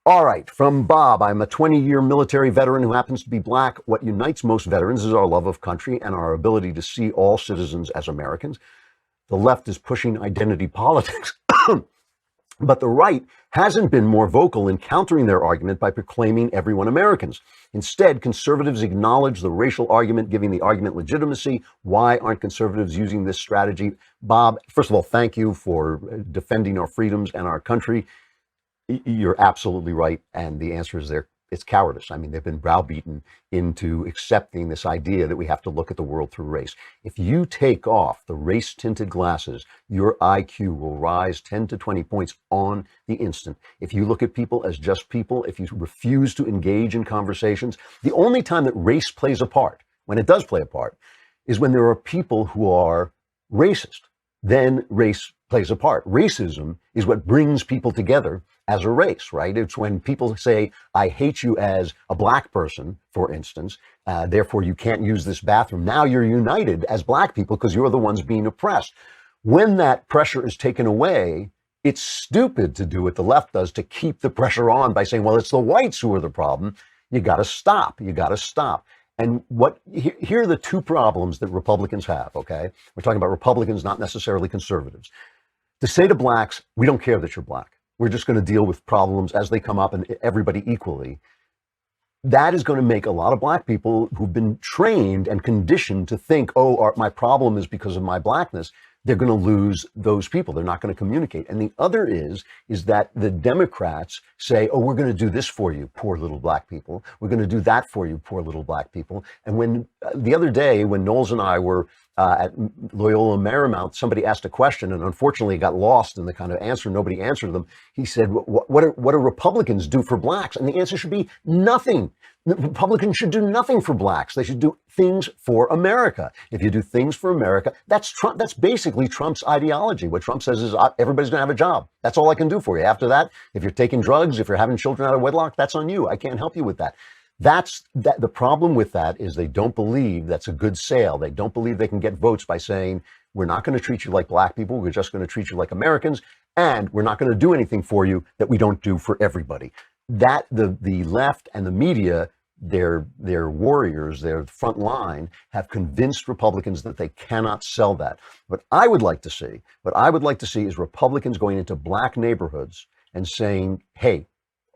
All right, from Bob. I'm a 20-year military veteran who happens to be black. What unites most veterans is our love of country and our ability to see all citizens as Americans. The left is pushing identity politics, but the right hasn't been more vocal in countering their argument by proclaiming everyone Americans. Instead, conservatives acknowledge the racial argument, giving the argument legitimacy. Why aren't conservatives using this strategy? Bob, first of all, thank you for defending our freedoms and our country. You're absolutely right. And the answer is it's cowardice. I mean, they've been browbeaten into accepting this idea that we have to look at the world through race. If you take off the race-tinted glasses, your IQ will rise 10 to 20 points on the instant. If you look at people as just people, if you refuse to engage in conversations, the only time that race plays a part, when it does play a part, is when there are people who are racist. Then race plays a part. Racism is what brings people together as a race, right? It's when people say, I hate you as a black person, for instance, therefore you can't use this bathroom. Now you're united as black people because you're the ones being oppressed. When that pressure is taken away, it's stupid to do what the left does to keep the pressure on by saying, well, it's the whites who are the problem. You got to stop. You got to stop. And here are the two problems that Republicans have, okay? We're talking about Republicans, not necessarily conservatives. To say to blacks, we don't care that you're black. We're just going to deal with problems as they come up and everybody equally. That is going to make a lot of black people who've been trained and conditioned to think, oh, my problem is because of my blackness. They're going to lose those people. They're not going to communicate. And the other is that the Democrats say, oh, we're going to do this for you, poor little black people. We're going to do that for you, poor little black people. And when the other day, when Knowles and I were at Loyola Marymount, somebody asked a question and unfortunately got lost in the kind of answer. Nobody answered them. He said, what do Republicans do for blacks? And the answer should be nothing. Republicans should do nothing for blacks. They should do things for America. If you do things for America, that's Trump. That's basically Trump's ideology. What Trump says is everybody's going to have a job. That's all I can do for you. After that, if you're taking drugs, if you're having children out of wedlock, that's on you. I can't help you with that. The problem with that is they don't believe that's a good sale. They don't believe they can get votes by saying, we're not going to treat you like black people. We're just going to treat you like Americans. And we're not going to do anything for you that we don't do for everybody. That the left and the media, their warriors, their front line, have convinced Republicans that they cannot sell that. What I would like to see is Republicans going into black neighborhoods and saying, hey,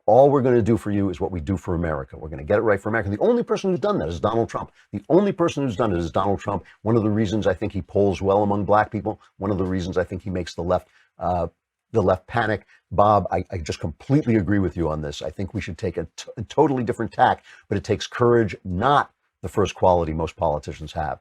all we're going to do for you is what we do for America. We're going to get it right for America. The only person who's done that is Donald Trump. The only person who's done it is Donald Trump. One of the reasons I think he polls well among black people, one of the reasons I think he makes the left panic. Bob, I just completely agree with you on this. I think we should take a totally different tack, but it takes courage, not the first quality most politicians have.